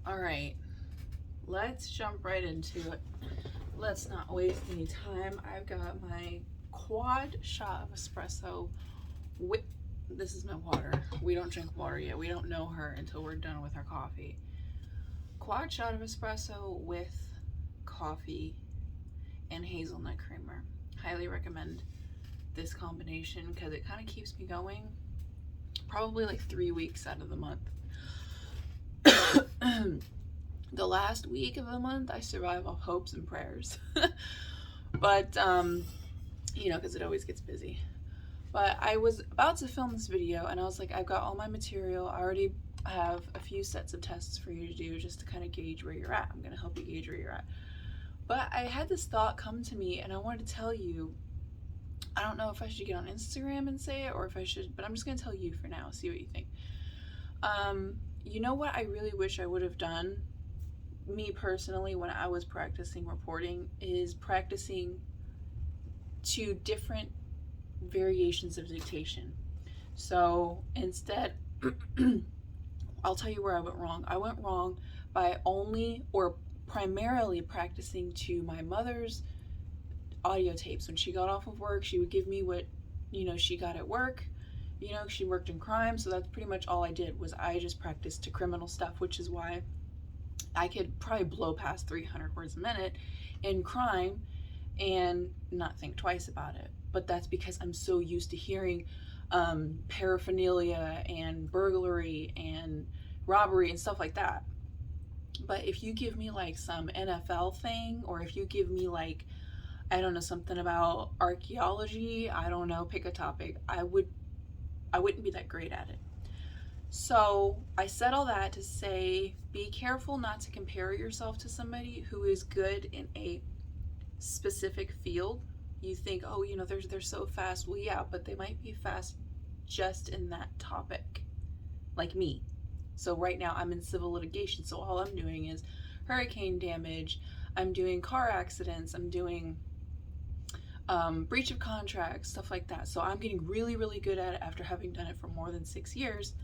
All right, let's jump right into it. Let's not waste any time. I've got my quad shot of espresso with, this is my water. We don't drink water yet. We don't know her until we're done with our coffee. Quad shot of espresso with coffee and hazelnut creamer. Highly recommend this combination because it kind of keeps me going probably like 3 weeks out of the month. The last week of the month I survive off hopes and prayers. But because it always gets busy. But I was about to film this video and I was like, I've got all my material. I already have a few sets of tests for you to do just to kind of gauge where you're at. I'm going to help you gauge where you're at. But I had this thought come to me and I wanted to tell you. I don't know if I should get on Instagram and say it or if I should, but I'm just going to tell you for now, see what you think. You know what I really wish I would have done, me personally, when I was practicing reporting, is practicing 2 different variations of dictation. So instead, I'll tell you where I went wrong. I went wrong by only or primarily practicing to my mother's audio tapes. When she got off of work, she would give me what she got at work. She worked in crime, so that's pretty much all I did. Was I just practiced to criminal stuff, which is why I could probably blow past 300 words a minute in crime and not think twice about it. But that's because I'm so used to hearing paraphernalia and burglary and robbery and stuff like that. But if you give me like some NFL thing, or if you give me like, I don't know, something about archaeology, I don't know, pick a topic, I wouldn't be that great at it. So I said all that to say, be careful not to compare yourself to somebody who is good in a specific field. You think, oh, they're so fast. Well, yeah, but they might be fast just in that topic, like me. So right now I'm in civil litigation, so all I'm doing is hurricane damage, I'm doing car accidents, I'm doing breach of contract, stuff like that. So I'm getting really, really good at it after having done it for more than 6 years.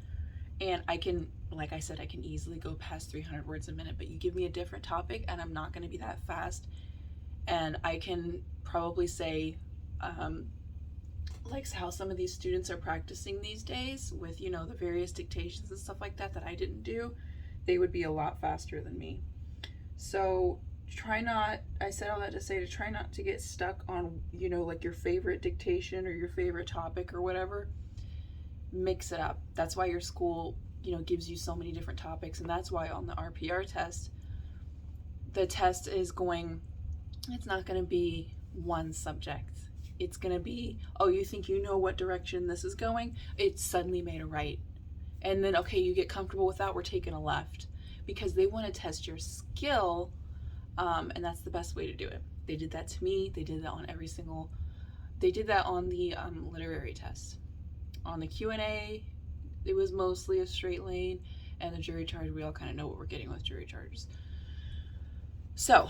And I can, like I said, I can easily go past 300 words a minute, but you give me a different topic and I'm not going to be that fast. And I can probably say, like how some of these students are practicing these days with, the various dictations and stuff like that I didn't do, they would be a lot faster than me. So I said all that to say to try not to get stuck on, like your favorite dictation or your favorite topic or whatever. Mix it up. That's why your school, gives you so many different topics. And that's why on the RPR test, the test is it's not going to be one subject. It's going to be, oh, you think you know what direction this is going? It's suddenly made a right. And then, okay, you get comfortable with that, we're taking a left. Because they want to test your skill, and that's the best way to do it. They did that to me. They did that on they did that on the literary test. On the Q&A, it was mostly a straight lane, and the jury charge, we all kind of know what we're getting with jury charges. So,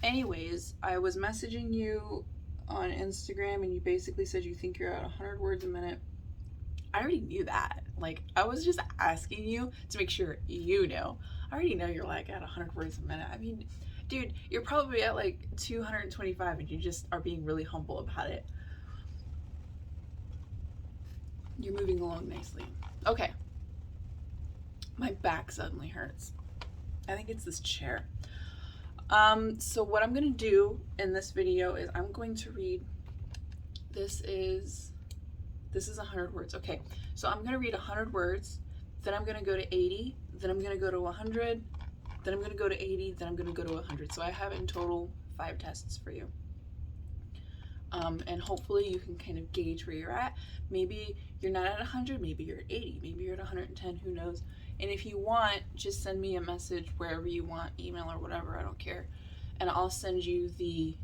anyways, I was messaging you on Instagram, and you basically said you think you're at 100 words a minute. I already knew that. Like, I was just asking you to make sure you know. I already know you're like at 100 words a minute. I mean, dude, you're probably at like 225 and you just are being really humble about it. You're moving along nicely. Okay. My back suddenly hurts. I think it's this chair. So what I'm going to do in this video is I'm going to read, this is 100 words. Okay, so I'm going to read 100 words, then I'm going to go to 80, then I'm going to go to 100, then I'm going to go to 80, then I'm going to go to 100. So I have in total 5 tests for you. And hopefully you can kind of gauge where you're at. Maybe you're not at 100, maybe you're at 80, maybe you're at 110, who knows. And if you want, just send me a message wherever you want, email or whatever, I don't care. And I'll send you the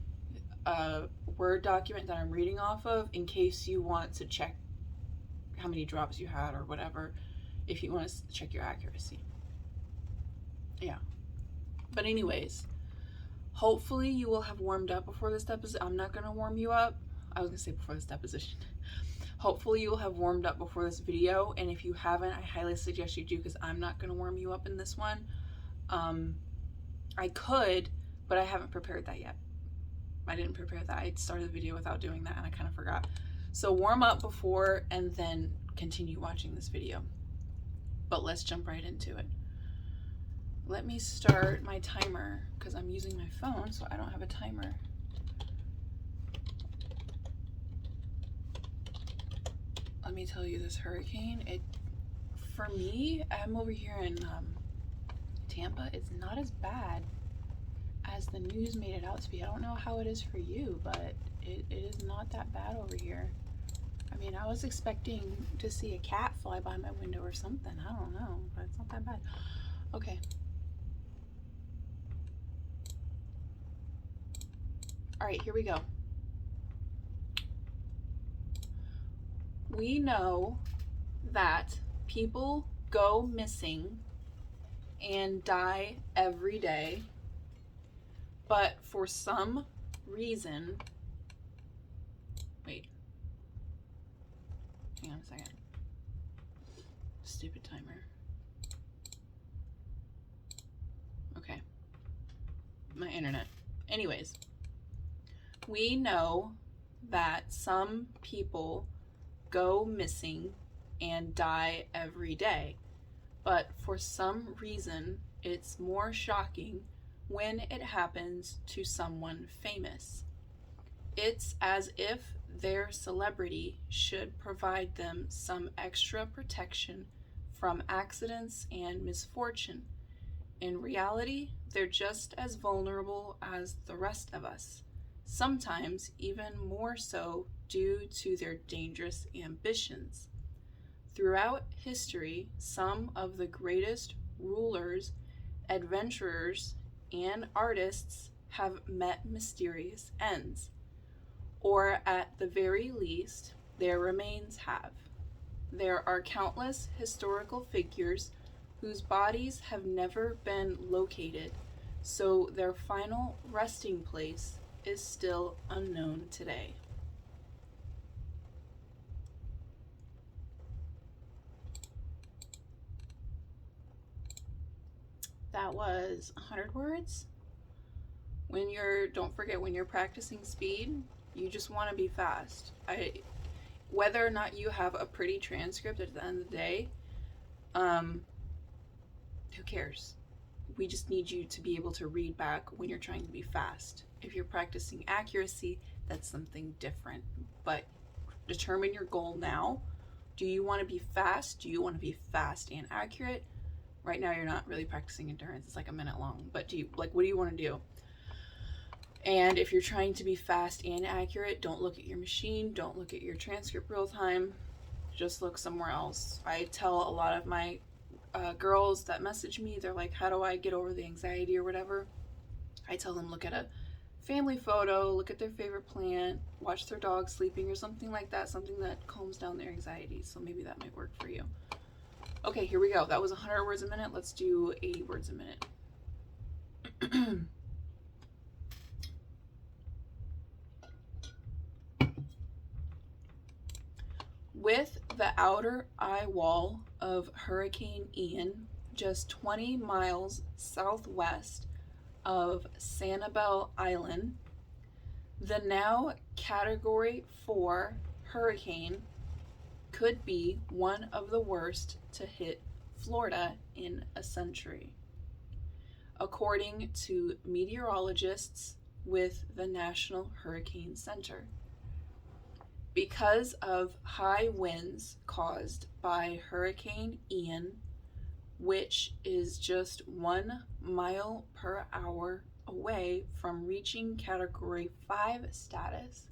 Word document that I'm reading off of in case you want to check how many drops you had or whatever, if you want to check your accuracy. Yeah. But anyways, hopefully you will have warmed up before this deposition. I'm not going to warm you up. I was going to say before this deposition. Hopefully you will have warmed up before this video, and if you haven't, I highly suggest you do because I'm not going to warm you up in this one. I could, but I haven't prepared that yet. I didn't prepare that. I started the video without doing that and I kind of forgot. So warm up before and then continue watching this video. But let's jump right into it. Let me start my timer because I'm using my phone, so I don't have a timer. Let me tell you, this hurricane, for me, I'm over here in Tampa, it's not as bad as the news made it out to be. I don't know how it is for you, but it is not that bad over here. I mean, I was expecting to see a cat fly by my window or something. I don't know, but it's not that bad. Okay. All right, here we go. We know that people go missing and die every day, but for some reason, wait, hang on a second. Stupid timer. Okay. My internet. Anyways, we know that some people go missing and die every day, but for some reason, it's more shocking when it happens to someone famous. It's as if their celebrity should provide them some extra protection from accidents and misfortune. In reality, they're just as vulnerable as the rest of us, sometimes even more so due to their dangerous ambitions. Throughout history, some of the greatest rulers, adventurers, and artists have met mysterious ends, or at the very least, their remains have. There are countless historical figures whose bodies have never been located, so their final resting place is still unknown today. That was 100 words. Don't forget, when you're practicing speed, you just want to be fast. Whether or not you have a pretty transcript at the end of the day, who cares? We just need you to be able to read back when you're trying to be fast. If you're practicing accuracy, that's something different. But determine your goal now. Do you want to be fast? Do you want to be fast and accurate? Right now, you're not really practicing endurance. It's like a minute long. But what do you want to do? And if you're trying to be fast and accurate, don't look at your machine. Don't look at your transcript real time. Just look somewhere else. I tell a lot of my girls that message me, they're like, how do I get over the anxiety or whatever? I tell them, look at a family photo, look at their favorite plant, watch their dog sleeping or something like that, something that calms down their anxiety. So maybe that might work for you. Okay, here we go. That was 100 words a minute. Let's do 80 words a minute. With the outer eye wall of Hurricane Ian just 20 miles southwest of Sanibel Island, the now Category 4 hurricane could be one of the worst to hit Florida in a century, according to meteorologists with the National Hurricane Center. Because of high winds caused by Hurricane Ian, which is just 1 mile per hour away from reaching Category 5 status,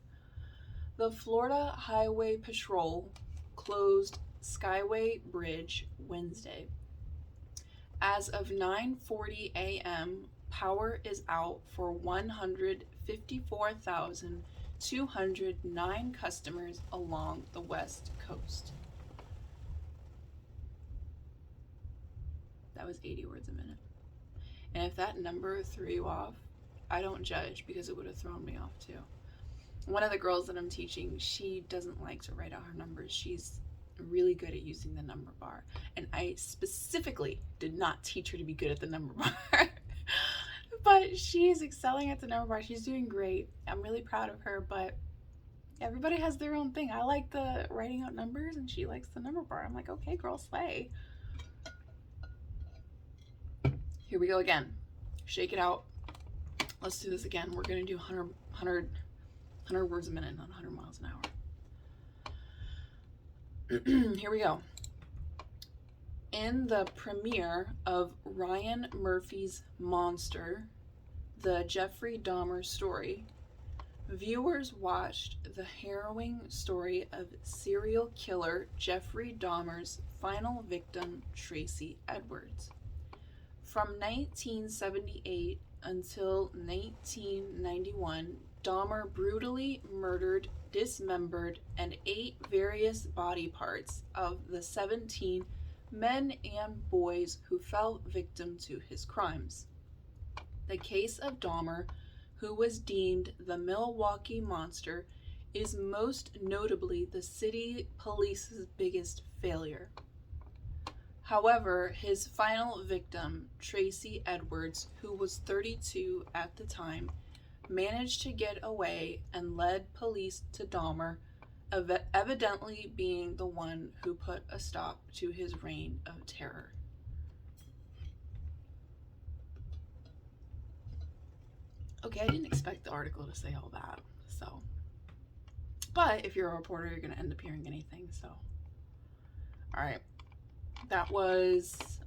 the Florida Highway Patrol closed Skyway Bridge Wednesday. As of 9:40 a.m., power is out for 154,209 customers along the West Coast. That was 80 words a minute. And if that number threw you off, I don't judge, because it would have thrown me off too. One of the girls that I'm teaching, she doesn't like to write out her numbers. She's really good at using the number bar. And I specifically did not teach her to be good at the number bar. But she's excelling at the number bar. She's doing great. I'm really proud of her, but everybody has their own thing. I like the writing out numbers and she likes the number bar. I'm like, okay, girl, slay. Here we go again. Shake it out. Let's do this again. We're going to do 100 words a minute, not 100 miles an hour. Here we go. In the premiere of Ryan Murphy's Monster, the Jeffrey Dahmer story, viewers watched the harrowing story of serial killer Jeffrey Dahmer's final victim, Tracy Edwards. From 1978 until 1991, Dahmer brutally murdered, dismembered, and ate various body parts of the 17 men and boys who fell victim to his crimes. The case of Dahmer, who was deemed the Milwaukee Monster, is most notably the city police's biggest failure. However, his final victim, Tracy Edwards, who was 32 at the time, managed to get away and led police to Dahmer, evidently being the one who put a stop to his reign of terror. Okay, I didn't expect the article to say all that, so. But if you're a reporter, you're going to end up hearing anything, so. All right. That was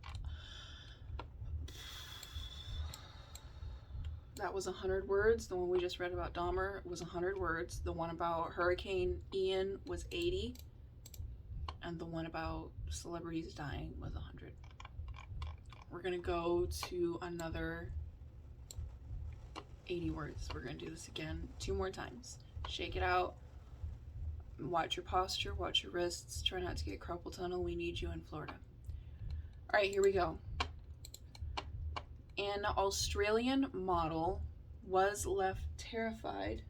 100 words. The one we just read about Dahmer was 100 words. The one about Hurricane Ian was 80. And the one about celebrities dying was 100. We're going to go to another 80 words. We're going to do this again 2 more times. Shake it out. Watch your posture. Watch your wrists. Try not to get carpal tunnel. We need you in Florida. All right, here we go. An Australian model was left terrified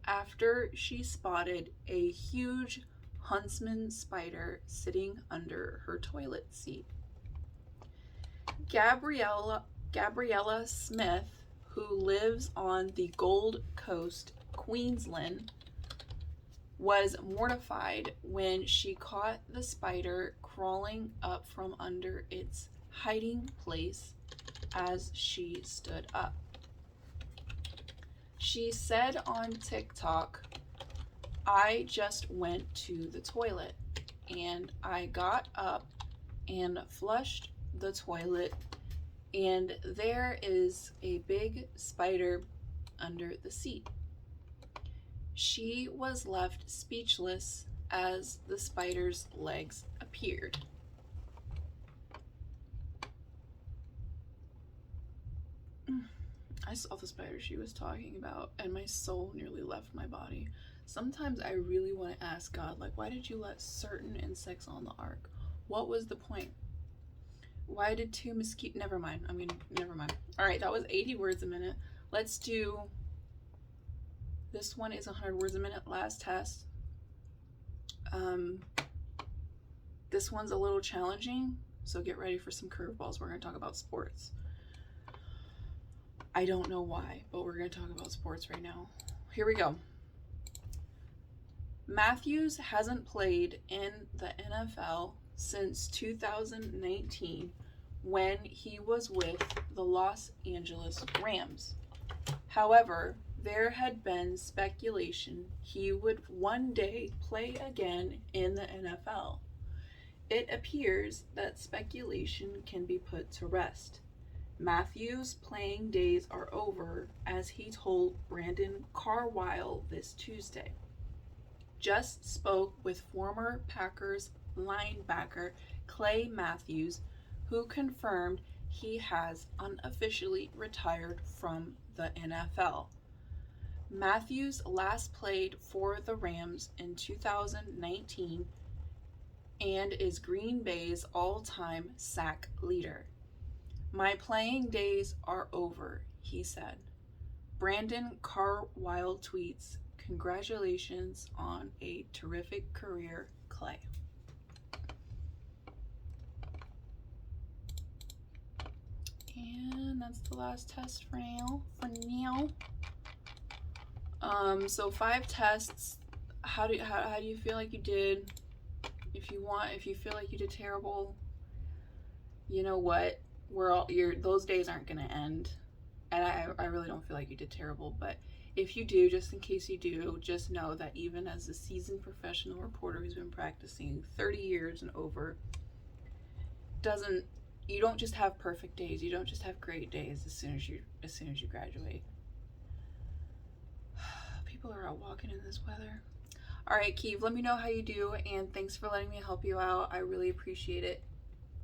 after she spotted a huge huntsman spider sitting under her toilet seat. Gabriella Smith, who lives on the Gold Coast, Queensland, was mortified when she caught the spider crawling up from under its hiding place as she stood up. She said on TikTok, "I just went to the toilet and I got up and flushed the toilet and there is a big spider under the seat." She was left speechless as the spider's legs appeared. I saw the spider she was talking about and my soul nearly left my body. Sometimes I really want to ask God, like, why did you let certain insects on the ark? What was the point? Why did 2 mosquitoes? Never mind. Never mind. All right, that was 80 words a minute. Let's do, this one is 100 words a minute, last test. This one's a little challenging, so get ready for some curveballs. We're going to talk about sports. I don't know why, but we're going to talk about sports right now. Here we go. Matthews hasn't played in the NFL since 2019 when he was with the Los Angeles Rams. However, there had been speculation he would one day play again in the NFL. It appears that speculation can be put to rest. Matthews' playing days are over, as he told Brandon Carwile this Tuesday. Just spoke with former Packers linebacker Clay Matthews, who confirmed he has unofficially retired from the NFL. Matthews last played for the Rams in 2019 and is Green Bay's all-time sack leader. "My playing days are over," he said. Brandon Carwile tweets, "Congratulations on a terrific career, Clay." And that's the last test for now. So 5 tests. How do you feel like you did? If you feel like you did terrible, you know what? Those days aren't gonna end. And I really don't feel like you did terrible, but if you do, just in case you do, just know that even as a seasoned professional reporter who's been practicing 30 years and over, you don't just have perfect days. You don't just have great days as soon as you graduate. People are out walking in this weather. All right, Kiev, let me know how you do, and thanks for letting me help you out. I really appreciate it.